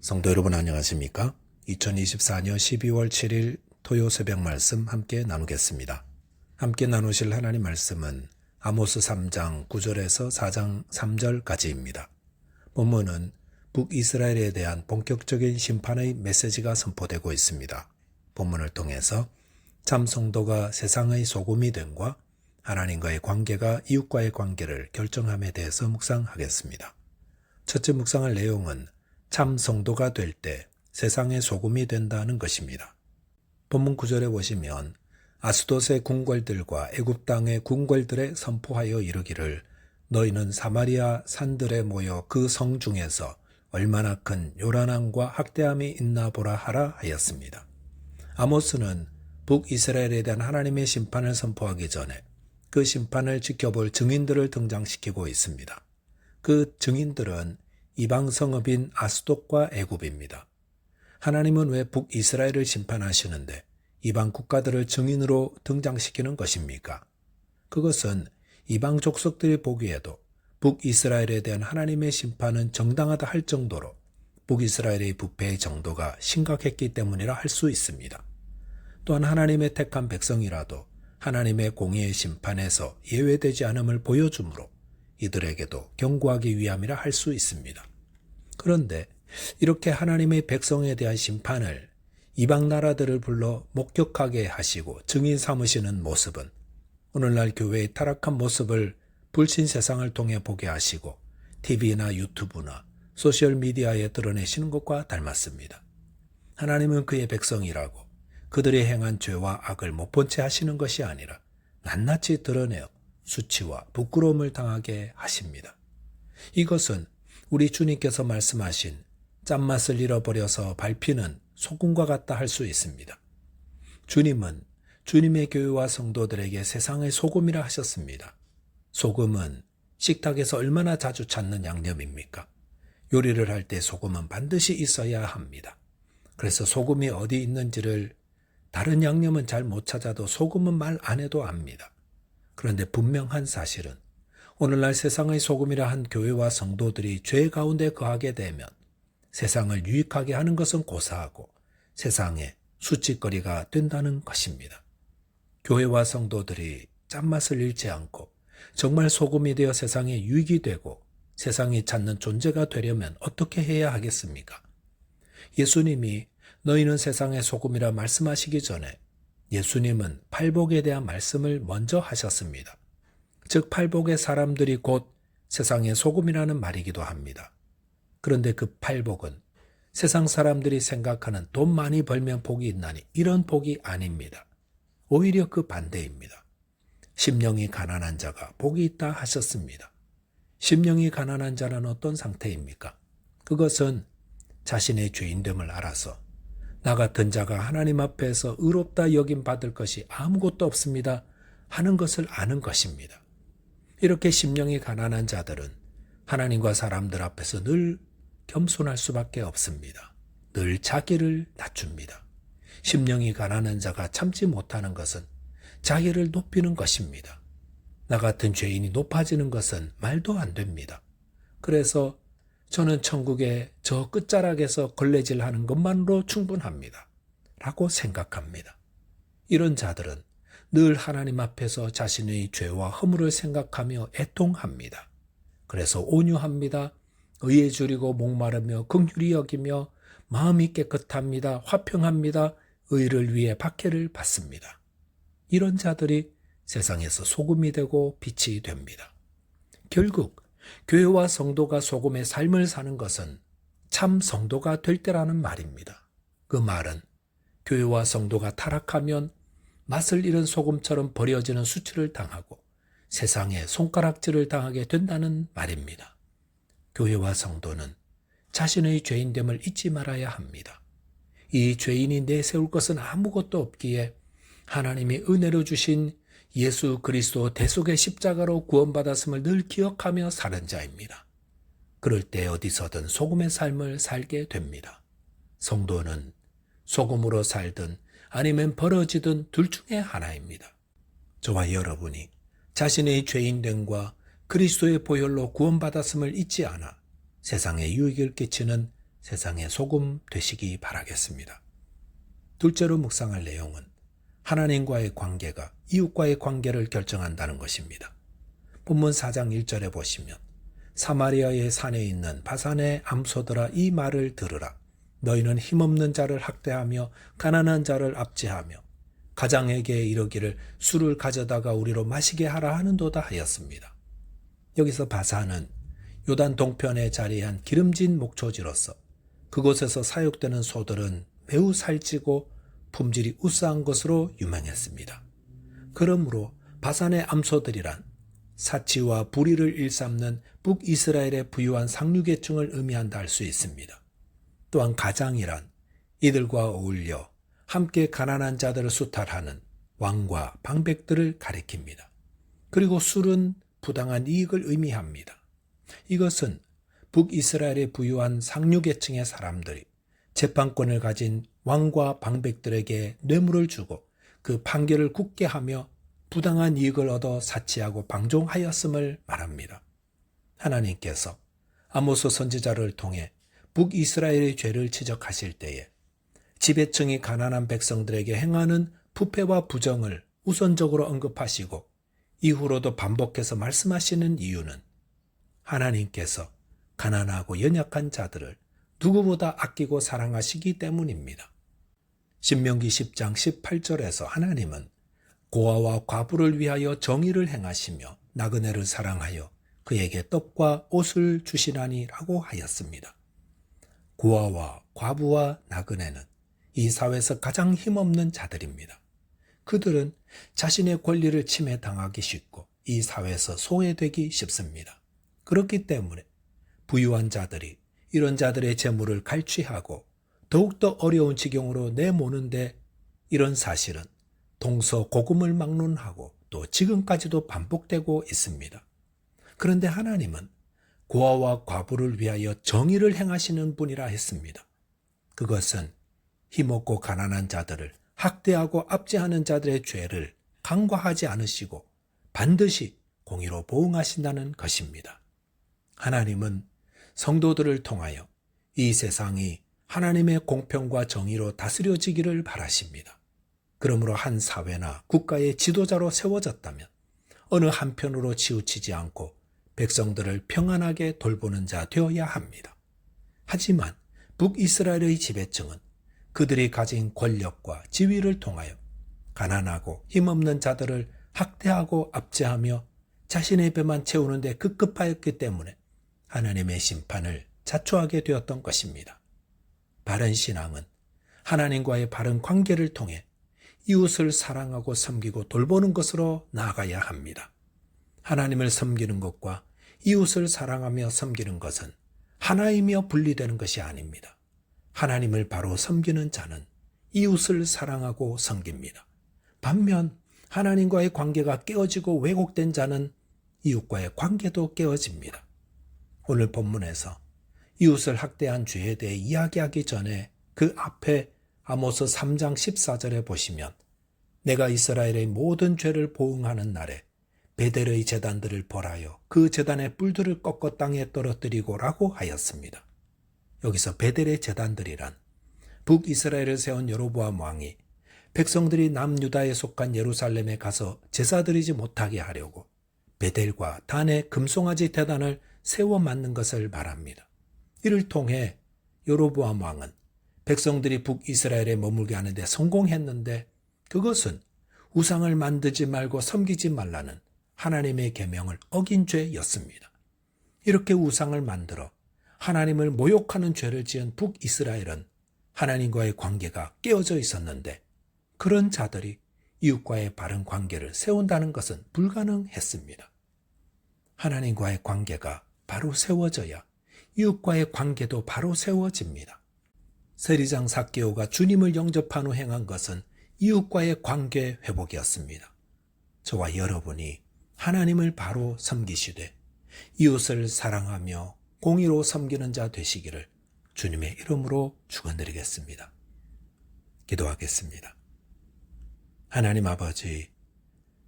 성도 여러분 안녕하십니까? 2024년 12월 7일 토요 새벽 말씀 함께 나누겠습니다. 함께 나누실 하나님 말씀은 아모스 3장 9절에서 4장 3절까지입니다. 본문은 북이스라엘에 대한 본격적인 심판의 메시지가 선포되고 있습니다. 본문을 통해서 참 성도가 세상의 소금이 됨과 하나님과의 관계가 이웃과의 관계를 결정함에 대해서 묵상하겠습니다. 첫째 묵상할 내용은 참 성도가 될 때 세상의 소금이 된다는 것입니다. 본문 9절에 보시면 아스돗의 궁궐들과 애굽 땅의 궁궐들에 선포하여 이르기를 너희는 사마리아 산들에 모여 그 성 중에서 얼마나 큰 요란함과 학대함이 있나 보라 하라 하였습니다. 아모스는 북이스라엘에 대한 하나님의 심판을 선포하기 전에 그 심판을 지켜볼 증인들을 등장시키고 있습니다. 그 증인들은 이방 성읍인 아스돗과 애굽입니다. 하나님은 왜 북이스라엘을 심판하시는데 이방 국가들을 증인으로 등장시키는 것입니까? 그것은 이방 족속들이 보기에도 북이스라엘에 대한 하나님의 심판은 정당하다 할 정도로 북이스라엘의 부패의 정도가 심각했기 때문이라 할 수 있습니다. 또한 하나님의 택한 백성이라도 하나님의 공의의 심판에서 예외되지 않음을 보여주므로 이들에게도 경고하기 위함이라 할 수 있습니다. 그런데 이렇게 하나님의 백성에 대한 심판을 이방 나라들을 불러 목격하게 하시고 증인 삼으시는 모습은 오늘날 교회의 타락한 모습을 불신 세상을 통해 보게 하시고 TV나 유튜브나 소셜미디어에 드러내시는 것과 닮았습니다. 하나님은 그의 백성이라고 그들이 행한 죄와 악을 못 본 채 하시는 것이 아니라 낱낱이 드러내어 수치와 부끄러움을 당하게 하십니다. 이것은 우리 주님께서 말씀하신 짠맛을 잃어버려서 밟히는 소금과 같다 할 수 있습니다. 주님은 주님의 교회와 성도들에게 세상의 소금이라 하셨습니다. 소금은 식탁에서 얼마나 자주 찾는 양념입니까? 요리를 할 때 소금은 반드시 있어야 합니다. 그래서 소금이 어디 있는지를 다른 양념은 잘 못 찾아도 소금은 말 안 해도 압니다. 그런데 분명한 사실은 오늘날 세상의 소금이라 한 교회와 성도들이 죄 가운데 거하게 되면 세상을 유익하게 하는 것은 고사하고 세상의 수치거리가 된다는 것입니다. 교회와 성도들이 짠맛을 잃지 않고 정말 소금이 되어 세상에 유익이 되고 세상이 찾는 존재가 되려면 어떻게 해야 하겠습니까? 예수님이 너희는 세상의 소금이라 말씀하시기 전에 예수님은 팔복에 대한 말씀을 먼저 하셨습니다. 즉 팔복의 사람들이 곧 세상의 소금이라는 말이기도 합니다. 그런데 그 팔복은 세상 사람들이 생각하는 돈 많이 벌면 복이 있나니 이런 복이 아닙니다. 오히려 그 반대입니다. 심령이 가난한 자가 복이 있다 하셨습니다. 심령이 가난한 자는 어떤 상태입니까? 그것은 자신의 죄인됨을 알아서 나 같은 자가 하나님 앞에서 의롭다 여김 받을 것이 아무것도 없습니다 하는 것을 아는 것입니다. 이렇게 심령이 가난한 자들은 하나님과 사람들 앞에서 늘 겸손할 수밖에 없습니다. 늘 자기를 낮춥니다. 심령이 가난한 자가 참지 못하는 것은 자기를 높이는 것입니다. 나 같은 죄인이 높아지는 것은 말도 안 됩니다. 그래서 저는 천국의 저 끝자락에서 걸레질하는 것만으로 충분합니다. 라고 생각합니다. 이런 자들은 늘 하나님 앞에서 자신의 죄와 허물을 생각하며 애통합니다. 그래서 온유합니다. 의에 줄이고 목마르며 긍휼히 여기며 마음이 깨끗합니다. 화평합니다. 의를 위해 박해를 받습니다. 이런 자들이 세상에서 소금이 되고 빛이 됩니다. 결국 교회와 성도가 소금의 삶을 사는 것은 참 성도가 될 때라는 말입니다. 그 말은 교회와 성도가 타락하면 맛을 잃은 소금처럼 버려지는 수치를 당하고 세상에 손가락질을 당하게 된다는 말입니다. 교회와 성도는 자신의 죄인됨을 잊지 말아야 합니다. 이 죄인이 내세울 것은 아무것도 없기에 하나님이 은혜로 주신 예수 그리스도 대속의 십자가로 구원받았음을 늘 기억하며 사는 자입니다. 그럴 때 어디서든 소금의 삶을 살게 됩니다. 성도는 소금으로 살든 아니면 벌어지든 둘 중에 하나입니다. 저와 여러분이 자신의 죄인됨과 그리스도의 보혈로 구원받았음을 잊지 않아 세상에 유익을 끼치는 세상의 소금 되시기 바라겠습니다. 둘째로 묵상할 내용은 하나님과의 관계가 이웃과의 관계를 결정한다는 것입니다. 본문 4장 1절에 보시면 사마리아의 산에 있는 바산의 암소들아 이 말을 들으라. 너희는 힘없는 자를 학대하며 가난한 자를 압제하며 가장에게 이르기를 술을 가져다가 우리로 마시게 하라 하는도다 하였습니다. 여기서 바산은 요단 동편에 자리한 기름진 목초지로서 그곳에서 사육되는 소들은 매우 살찌고 품질이 우수한 것으로 유명했습니다. 그러므로 바산의 암소들이란 사치와 불의를 일삼는 북이스라엘의 부유한 상류계층을 의미한다 할 수 있습니다. 또한 가장이란 이들과 어울려 함께 가난한 자들을 수탈하는 왕과 방백들을 가리킵니다. 그리고 술은 부당한 이익을 의미합니다. 이것은 북이스라엘의 부유한 상류계층의 사람들이 재판권을 가진 왕과 방백들에게 뇌물을 주고 그 판결을 굳게 하며 부당한 이익을 얻어 사치하고 방종하였음을 말합니다. 하나님께서 아모스 선지자를 통해 북이스라엘의 죄를 지적하실 때에 지배층이 가난한 백성들에게 행하는 부패와 부정을 우선적으로 언급하시고 이후로도 반복해서 말씀하시는 이유는 하나님께서 가난하고 연약한 자들을 누구보다 아끼고 사랑하시기 때문입니다. 신명기 10장 18절에서 하나님은 고아와 과부를 위하여 정의를 행하시며 나그네를 사랑하여 그에게 떡과 옷을 주시나니라고 하였습니다. 고아와 과부와 나그네는 이 사회에서 가장 힘없는 자들입니다. 그들은 자신의 권리를 침해당하기 쉽고 이 사회에서 소외되기 쉽습니다. 그렇기 때문에 부유한 자들이 이런 자들의 재물을 갈취하고 더욱더 어려운 지경으로 내모는데 이런 사실은 동서고금을 막론하고 또 지금까지도 반복되고 있습니다. 그런데 하나님은 고아와 과부를 위하여 정의를 행하시는 분이라 했습니다. 그것은 힘없고 가난한 자들을 학대하고 압제하는 자들의 죄를 간과하지 않으시고 반드시 공의로 보응하신다는 것입니다. 하나님은 성도들을 통하여 이 세상이 하나님의 공평과 정의로 다스려지기를 바라십니다. 그러므로 한 사회나 국가의 지도자로 세워졌다면 어느 한편으로 치우치지 않고 백성들을 평안하게 돌보는 자 되어야 합니다. 하지만 북이스라엘의 지배층은 그들이 가진 권력과 지위를 통하여 가난하고 힘없는 자들을 학대하고 압제하며 자신의 배만 채우는 데 급급하였기 때문에 하나님의 심판을 자초하게 되었던 것입니다. 바른 신앙은 하나님과의 바른 관계를 통해 이웃을 사랑하고 섬기고 돌보는 것으로 나아가야 합니다. 하나님을 섬기는 것과 이웃을 사랑하며 섬기는 것은 하나이며 분리되는 것이 아닙니다. 하나님을 바로 섬기는 자는 이웃을 사랑하고 섬깁니다. 반면 하나님과의 관계가 깨어지고 왜곡된 자는 이웃과의 관계도 깨어집니다. 오늘 본문에서 이웃을 학대한 죄에 대해 이야기하기 전에 그 앞에 아모스 3장 14절에 보시면 내가 이스라엘의 모든 죄를 보응하는 날에 베델의 제단들을 벌하여 그 제단의 뿔들을 꺾어 땅에 떨어뜨리고 라고 하였습니다. 여기서 베델의 제단들이란 북이스라엘을 세운 여로보암 왕이 백성들이 남유다에 속한 예루살렘에 가서 제사 드리지 못하게 하려고 베델과 단의 금송아지 대단을 세워 만든 것을 말합니다. 이를 통해 여로보암 왕은 백성들이 북이스라엘에 머물게 하는데 성공했는데 그것은 우상을 만들지 말고 섬기지 말라는 하나님의 계명을 어긴 죄였습니다. 이렇게 우상을 만들어 하나님을 모욕하는 죄를 지은 북이스라엘은 하나님과의 관계가 깨어져 있었는데 그런 자들이 이웃과의 바른 관계를 세운다는 것은 불가능했습니다. 하나님과의 관계가 바로 세워져야 이웃과의 관계도 바로 세워집니다. 세리장 삭개오가 주님을 영접한 후 행한 것은 이웃과의 관계 회복이었습니다. 저와 여러분이 하나님을 바로 섬기시되 이웃을 사랑하며 공의로 섬기는 자 되시기를 주님의 이름으로 축원드리겠습니다. 기도하겠습니다. 하나님 아버지,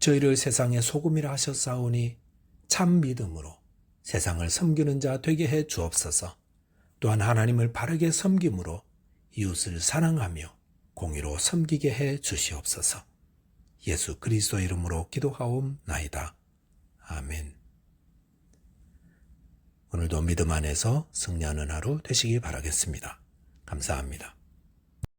저희를 세상의 소금이라 하셨사오니 참 믿음으로 세상을 섬기는 자 되게 해 주옵소서. 또한 하나님을 바르게 섬김으로 이웃을 사랑하며 공의로 섬기게 해 주시옵소서. 예수 그리스도 이름으로 기도하옵나이다. 아멘. 오늘도 믿음 안에서 승리하는 하루 되시기 바라겠습니다. 감사합니다.